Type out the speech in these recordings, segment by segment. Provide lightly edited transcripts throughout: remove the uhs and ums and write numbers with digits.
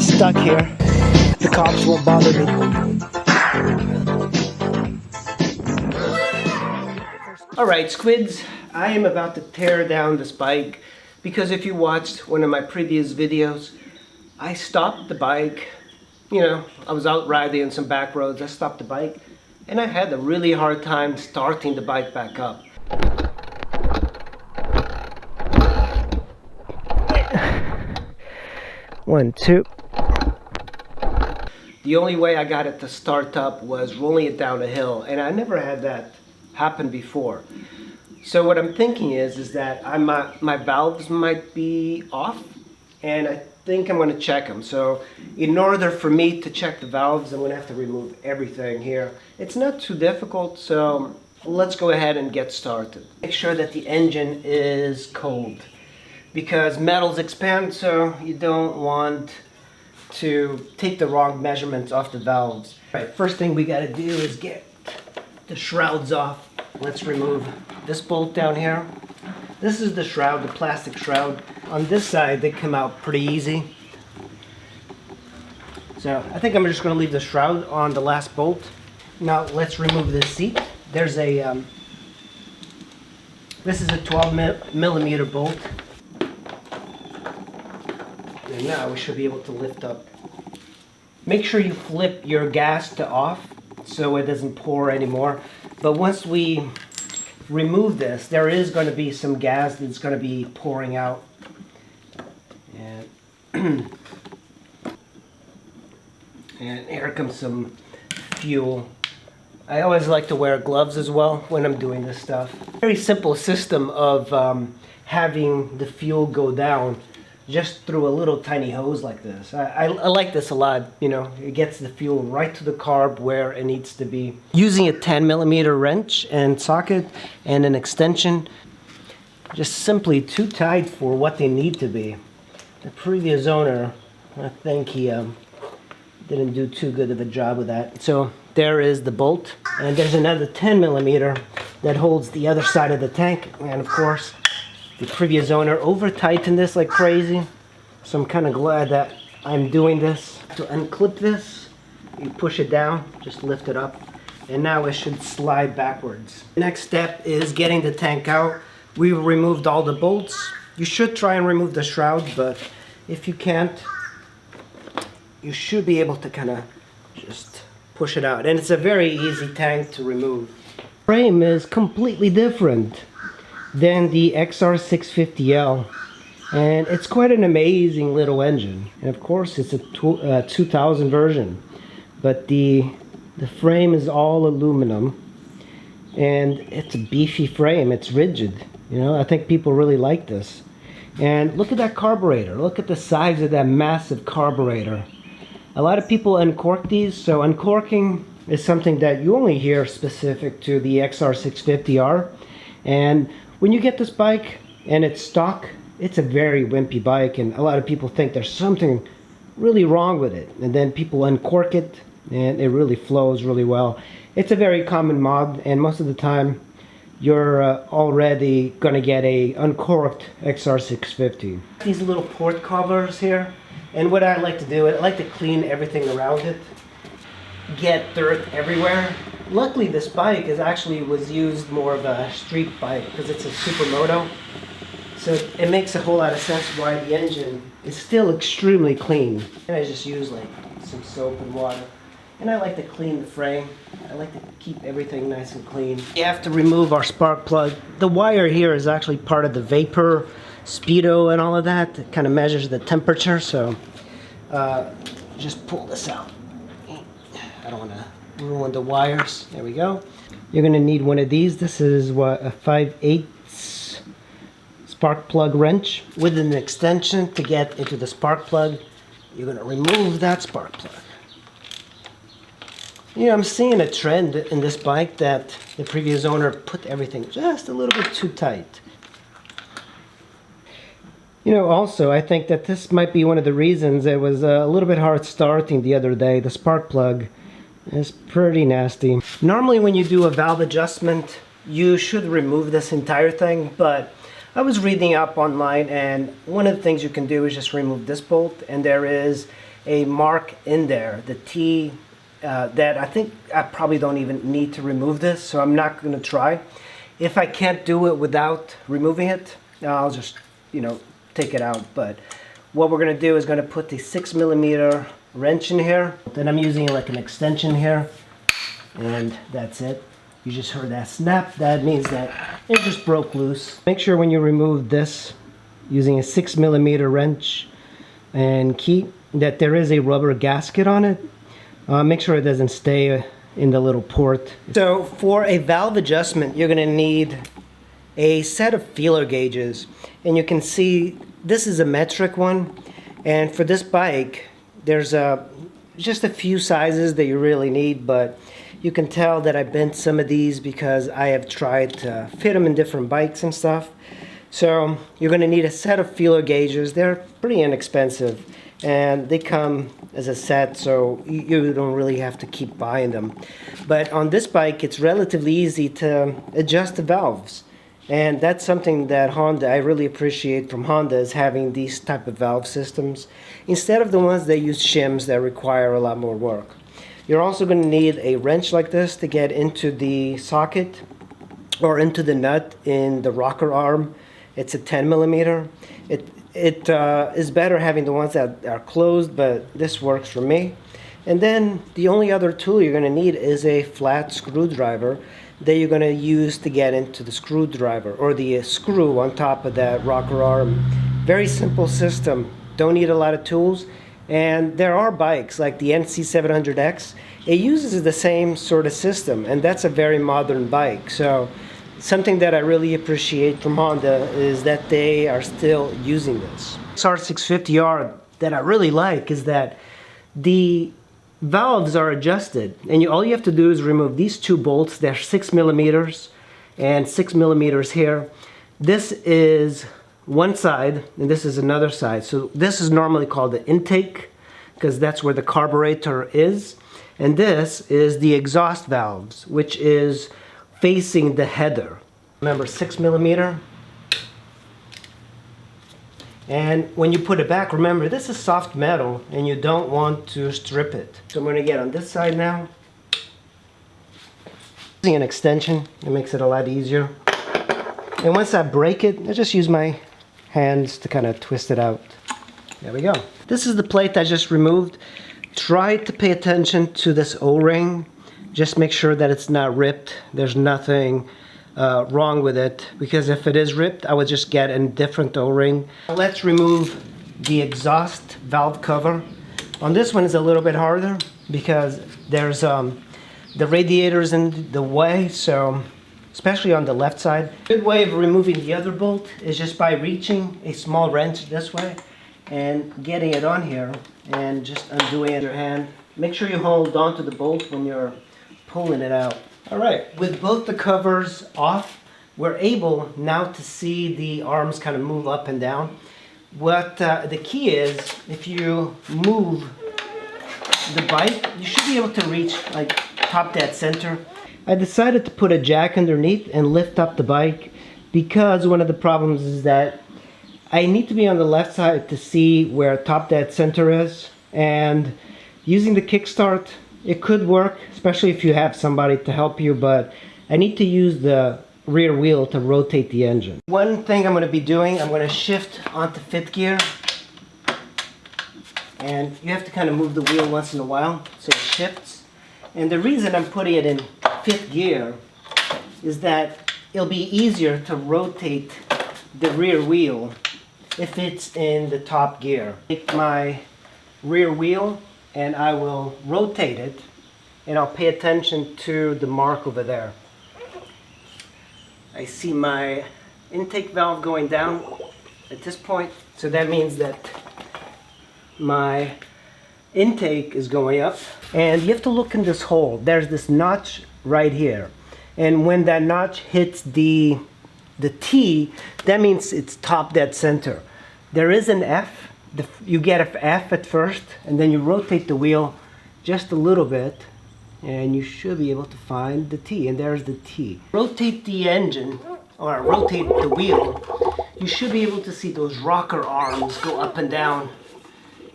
not stuck here. The cops won't bother me. Alright, squids, I am about to tear down this bike because if you watched one of my previous videos, I stopped the bike. You know, I was out riding on some back roads. I stopped the bike and I had a really hard time starting the bike back up. One, two. The only way I got it to start up was rolling it down a hill, and I never had that happen before. So what I'm thinking is that my valves might be off, and I think I'm going to check them. So in order for me to check the valves, I'm going to have to remove everything here. It's not too difficult, so let's go ahead and get started. Make sure that the engine is cold, because metals expand, so you don't want to take the wrong measurements off the valves. All right, first thing we got to do is get the shrouds off. Let's remove this bolt down here. This is the shroud, the plastic shroud. On this side, they come out pretty easy. So I think I'm just going to leave the shroud on the last bolt. Now let's remove this seat. There's a, this is a 12 millimeter bolt. And now we should be able to lift up. Make sure you flip your gas to off so it doesn't pour anymore. But once we remove this, there is going to be some gas that's going to be pouring out. And, and here comes some fuel. I always like to wear gloves as well when I'm doing this stuff. Very simple system of having the fuel go down just through a little tiny hose like this. I like this a lot. You know, it gets the fuel right to the carb where it needs to be. Using a 10 millimeter wrench and socket and an extension, just simply too tight for what they need to be. The previous owner, I think he didn't do too good of a job with that. So there is the bolt, and there's another 10 millimeter that holds the other side of the tank, and of course the previous owner over-tightened this like crazy, so I'm kind of glad that I'm doing this. To unclip this, you push it down, just lift it up, and now it should slide backwards. Next step is getting the tank out. We removed all the bolts. You should try and remove the shroud, but if you can't, you should be able to kind of just push it out. And it's a very easy tank to remove. Frame is completely different than the XR650L, and it's quite an amazing little engine. And of course it's a 2000 version, but the frame is all aluminum, and it's a beefy frame. It's rigid. You know, I think people really like this. And look at that carburetor. Look at the size of that massive carburetor. A lot of people uncork these, so uncorking is something that you only hear specific to the XR650R. And when you get this bike and it's stock, it's a very wimpy bike, and a lot of people think there's something really wrong with it. And then people uncork it and it really flows really well. It's a very common mod, and most of the time you're already going to get a uncorked XR650. These little port covers here, and what I like to do, I like to clean everything around it. Get dirt everywhere. Luckily this bike was used more of a street bike because it's a supermoto, so it makes a whole lot of sense why the engine is still extremely clean. And I just use like some soap and water, and I like to clean the frame. I like to keep everything nice and clean. You have to remove our spark plug. The wire here is actually part of the vapor speedo and all of that. It kind of measures the temperature, so just pull this out. I don't want to ruin the wires. There we go. You're going to need one of these. This is what, a 5/8 spark plug wrench with an extension to get into the spark plug. You're going to remove that spark plug. You know, I'm seeing a trend in this bike that the previous owner put everything just a little bit too tight. You know, also, I think that this might be one of the reasons it was a little bit hard starting the other day. The spark plug is pretty nasty. Normally when you do a valve adjustment, you should remove this entire thing, but I was reading up online, and one of the things you can do is just remove this bolt, and there is a mark in there, the T, that I think I probably don't even need to remove this, so I'm not going to try. If I can't do it without removing it, I'll just, take it out. But what we're going to do is going to put the 6mm wrench in here. Then I'm using like an extension here, and that's it. You just heard that snap. That means that it just broke loose. Make sure when you remove this using a 6mm wrench and key that there is a rubber gasket on it. Make sure it doesn't stay in the little port. So for a valve adjustment, you're going to need a set of feeler gauges, and you can see this is a metric one, and for this bike there's just a few sizes that you really need, but you can tell that I bent some of these because I have tried to fit them in different bikes and stuff. So you're going to need a set of feeler gauges. They're pretty inexpensive and they come as a set, so you don't really have to keep buying them. But on this bike it's relatively easy to adjust the valves, and that's something that Honda, I really appreciate from Honda, is having these type of valve systems instead of the ones that use shims that require a lot more work. You're also going to need a wrench like this to get into the socket or into the nut in the rocker arm. It's a 10mm. It is better having the ones that are closed, but this works for me. And then the only other tool you're going to need is a flat screwdriver that you're going to use to get into the screwdriver or the screw on top of that rocker arm. Very simple system. Don't need a lot of tools. And there are bikes like the NC700X. It uses the same sort of system, and that's a very modern bike. So something that I really appreciate from Honda is that they are still using this. XR650R that I really like is that the valves are adjusted, and all you have to do is remove these two bolts. They're 6mm and 6mm here. This is one side and this is another side. So this is normally called the intake because that's where the carburetor is, and this is the exhaust valves, which is facing the header. Remember, 6mm. And when you put it back, remember this is soft metal and you don't want to strip it. So I'm going to get on this side now. Using an extension, it makes it a lot easier. And once I break it, I just use my hands to kind of twist it out. There we go. This is the plate I just removed. Try to pay attention to this O-ring. Just make sure that it's not ripped. There's nothing wrong with it, because if it is ripped, I would just get a different O-ring. Let's remove the exhaust valve cover. On this one is a little bit harder because there's the radiator's in the way, so especially on the left side. A good way of removing the other bolt is just by reaching a small wrench this way and getting it on here and just undoing it with your hand. Make sure you hold on to the bolt when you're pulling it out. Alright, with both the covers off, we're able now to see the arms kind of move up and down. What the key is, if you move the bike, you should be able to reach like top dead center. I decided to put a jack underneath and lift up the bike because one of the problems is that I need to be on the left side to see where top dead center is, and using the kickstart, it could work, especially if you have somebody to help you, but I need to use the rear wheel to rotate the engine. One thing I'm going to be doing, I'm going to shift onto fifth gear, and you have to kind of move the wheel once in a while so it shifts. And the reason I'm putting it in fifth gear is that it'll be easier to rotate the rear wheel if it's in the top gear. Take my rear wheel and I will rotate it, and I'll pay attention to the mark over there. I see my intake valve going down at this point, so that means that my intake is going up. And you have to look in this hole. There's this notch right here, and when that notch hits the T, that means it's top dead center. There is an F. You get an F at first, and then you rotate the wheel just a little bit, and you should be able to find the T, and there's the T. Rotate the engine, or rotate the wheel, you should be able to see those rocker arms go up and down,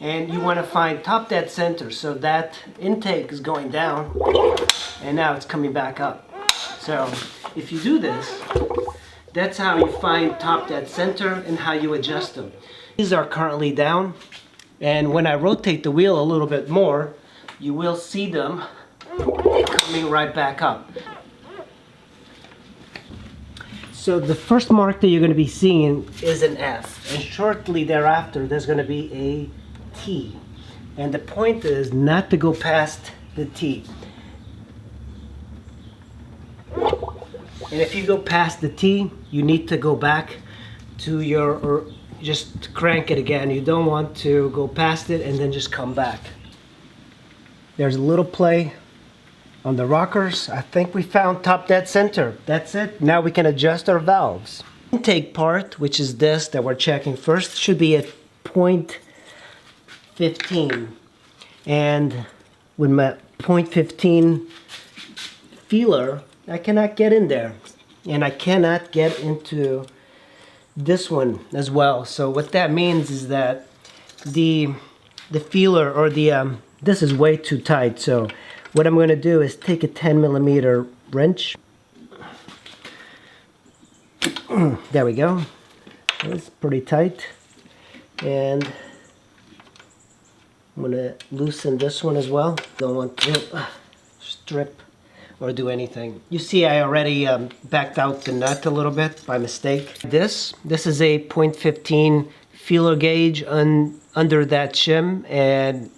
And you want to find top dead center, so that intake is going down and now it's coming back up. So if you do this, that's how you find top dead center and how you adjust them. These are currently down, and when I rotate the wheel a little bit more, you will see them coming right back up. So the first mark that you're going to be seeing is an F, and shortly thereafter there's going to be a T. And the point is not to go past the T. And if you go past the T, you need to go back to your, or just crank it again. You don't want to go past it and then just come back. There's a little play on the rockers. I think we found top dead center. That's it. Now we can adjust our valves. Intake part, which is this that we're checking first, should be at 0.15. And with my 0.15 feeler, I cannot get in there. And I cannot get into this one as well. So what that means is that the feeler, or the this is way too tight. So what I'm going to do is take a 10mm wrench. There we go. It's pretty tight. And I'm going to loosen this one as well. Don't want to strip or do anything. You see I already backed out the nut a little bit by mistake. This is a 0.15 feeler gauge under that shim, and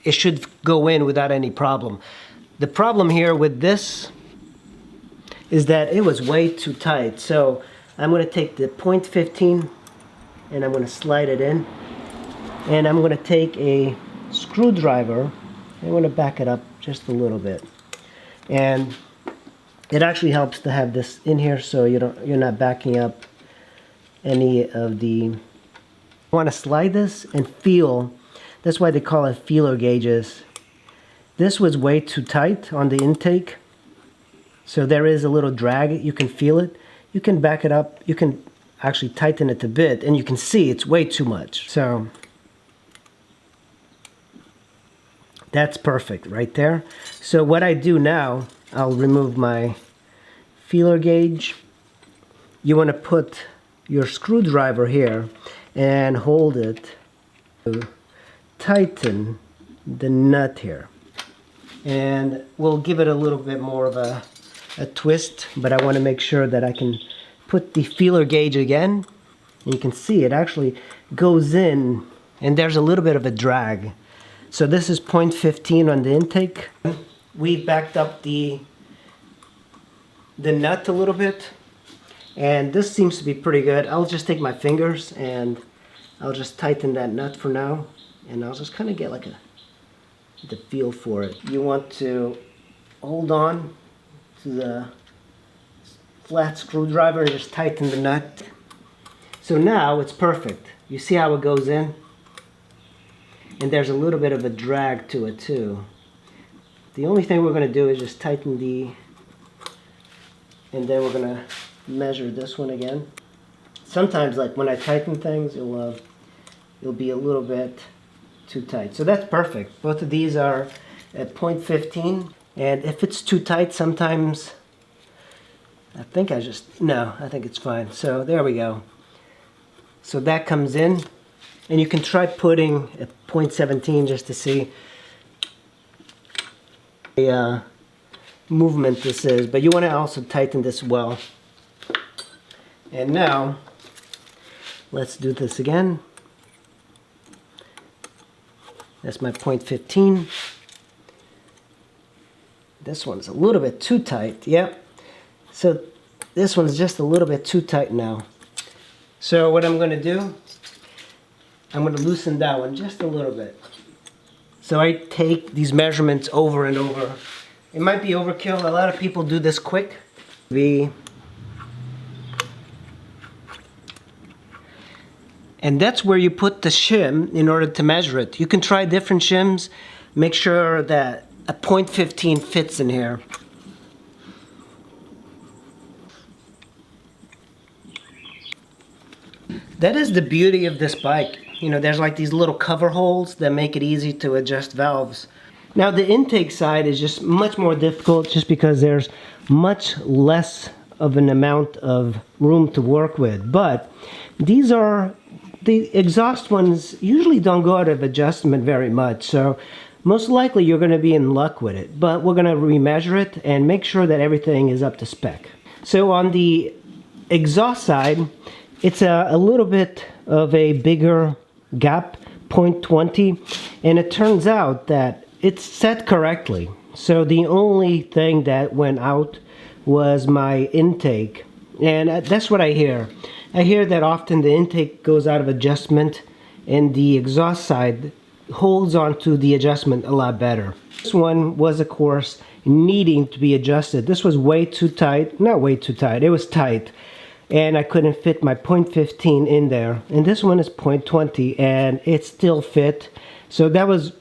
it should go in without any problem. The problem here with this is that it was way too tight. So I'm going to take the 0.15 and I'm going to slide it in. And I'm going to take a screwdriver. I'm going to back it up just a little bit. And it actually helps to have this in here so you're not backing up any of the... You want to slide this and feel. That's why they call it feeler gauges. This was way too tight on the intake, so there is a little drag. You can feel it. You can back it up. You can actually tighten it a bit, and you can see it's way too much. So that's perfect right there. So what I do now, I'll remove my feeler gauge. You want to put your screwdriver here and hold it to tighten the nut here. And we'll give it a little bit more of a twist, but I want to make sure that I can put the feeler gauge again. And you can see it actually goes in, and there's a little bit of a drag. So this is 0.15 on the intake. We backed up the nut a little bit, and this seems to be pretty good. I'll just take my fingers and I'll just tighten that nut for now, and I'll just kind of get like the feel for it. You want to hold on to the flat screwdriver and just tighten the nut. So now it's perfect. You see how it goes in? And there's a little bit of a drag to it too. The only thing we're going to do is just tighten and then we're going to measure this one again. Sometimes, like when I tighten things, it'll be a little bit too tight. So that's perfect. Both of these are at 0.15, and if it's too tight, sometimes I think it's fine. So there we go. So that comes in, and you can try putting a 0.17 just to see the movement this is, but you want to also tighten this well. And now let's do this again. That's my 0.15. This one's a little bit too tight. Yep. So this one's just a little bit too tight now. So what I'm going to do, I'm going to loosen that one just a little bit. So I take these measurements over and over. It might be overkill. A lot of people do this quick. And that's where you put the shim in order to measure it. You can try different shims. Make sure that a 0.15 fits in here. That is the beauty of this bike. You know, there's like these little cover holes that make it easy to adjust valves. Now the intake side is just much more difficult just because there's much less of an amount of room to work with. But these are, the exhaust ones usually don't go out of adjustment very much. So most likely you're going to be in luck with it. But we're going to remeasure it and make sure that everything is up to spec. So on the exhaust side, it's a little bit of a bigger gap, 0.20, and it turns out that it's set correctly. So the only thing that went out was my intake, and that's what I hear. I hear that often the intake goes out of adjustment and the exhaust side holds on to the adjustment a lot better. This one was, of course, needing to be adjusted. This was way too tight. Not way too tight, it was tight, and I couldn't fit my 0.15 in there. And this one is 0.20 and it still fit. So that was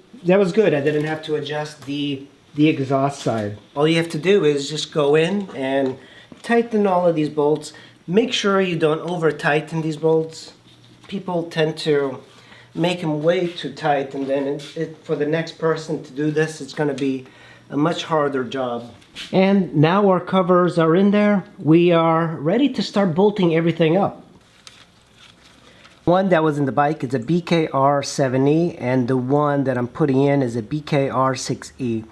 good. I didn't have to adjust the exhaust side. All you have to do is just go in and tighten all of these bolts. Make sure you don't over tighten these bolts. People tend to make them way too tight, and then for the next person to do this, it's going to be a much harder job. And now our covers are in there. We are ready to start bolting everything up. One that was in the bike is a BKR 7E, and the one that I'm putting in is a BKR 6E.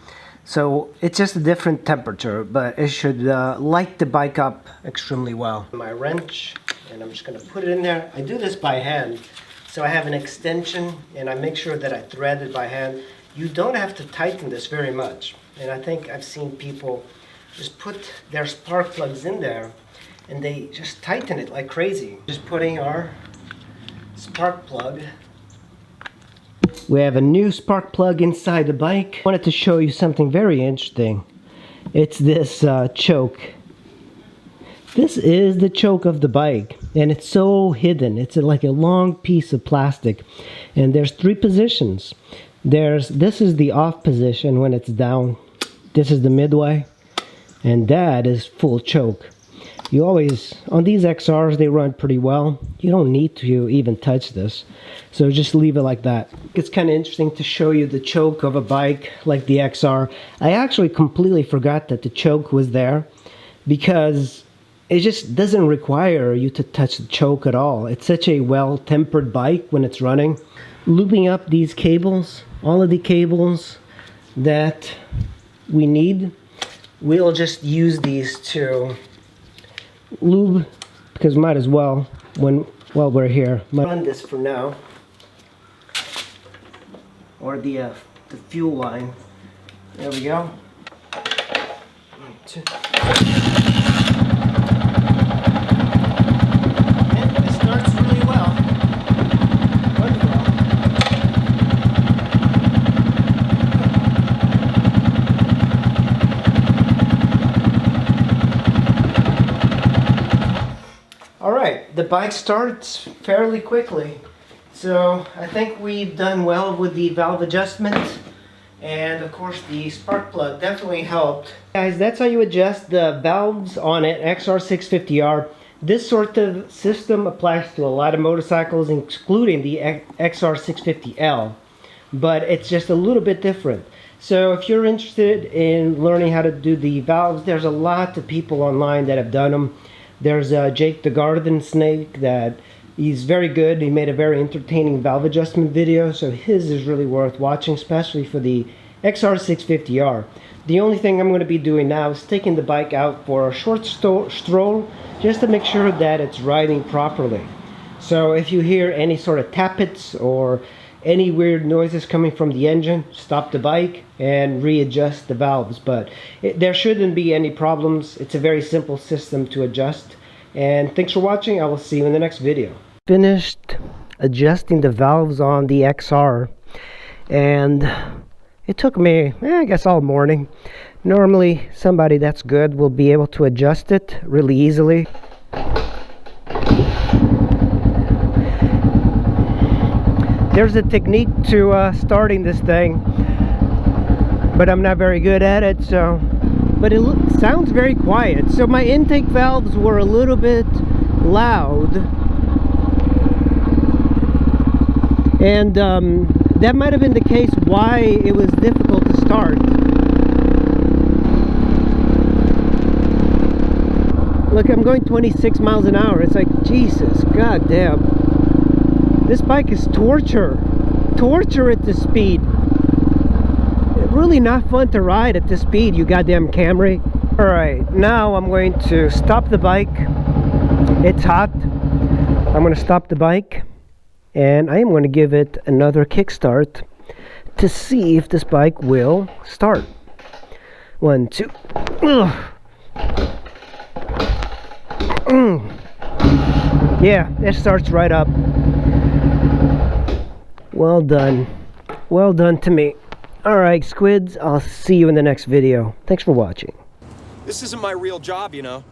So it's just a different temperature, but it should light the bike up extremely well. My wrench, and I'm just going to put it in there. I do this by hand, so I have an extension, and I make sure that I thread it by hand. You don't have to tighten this very much, and I think I've seen people just put their spark plugs in there, and they just tighten it like crazy. Just putting our spark plug. We have a new spark plug inside the bike. I wanted to show you something very interesting. It's this choke. This is the choke of the bike, and it's so hidden. It's like a long piece of plastic, and there's 3 positions. This is the off position when it's down. This is the midway, and that is full choke. You always, on these XRs, they run pretty well. You don't need to even touch this. So just leave it like that. It's kind of interesting to show you the choke of a bike like the XR. I actually completely forgot that the choke was there because it just doesn't require you to touch the choke at all. It's such a well-tempered bike when it's running. Looping up these cables, all of the cables that we need, we'll just use these to lube, because might as well while we're here. Run this for now, or the fuel line. There we go. 1, 2. And it starts really well. Alright, the bike starts fairly quickly, so I think we've done well with the valve adjustment, and of course the spark plug definitely helped. Guys, that's how you adjust the valves on an XR650R. This sort of system applies to a lot of motorcycles, including the XR650L, but it's just a little bit different. So if you're interested in learning how to do the valves, there's a lot of people online that have done them. There's Jake the Garden Snake that he's very good. He made a very entertaining valve adjustment video, so his is really worth watching, especially for the XR650R. The only thing I'm going to be doing now is taking the bike out for a short stroll just to make sure that it's riding properly. So if you hear any sort of tappets or any weird noises coming from the engine, stop the bike and readjust the valves. But there shouldn't be any problems. It's a very simple system to adjust. And thanks for watching. I will see you in the next video. Finished adjusting the valves on the XR, and it took me, I guess, all morning. Normally somebody that's good will be able to adjust it really easily. There's a technique to starting this thing, but I'm not very good at it, so, but it sounds very quiet. So my intake valves were a little bit loud, And that might have been the case why it was difficult to start. Look, I'm going 26 miles an hour. It's like, Jesus, goddamn. This bike is torture. Torture at this speed. Really not fun to ride at this speed, you goddamn Camry. Alright, now I'm going to stop the bike. It's hot. I'm going to stop the bike. And I am going to give it another kickstart to see if this bike will start. 1, 2. Ugh. Yeah, it starts right up. Well done. Well done to me. Alright, squids, I'll see you in the next video. Thanks for watching. This isn't my real job, you know.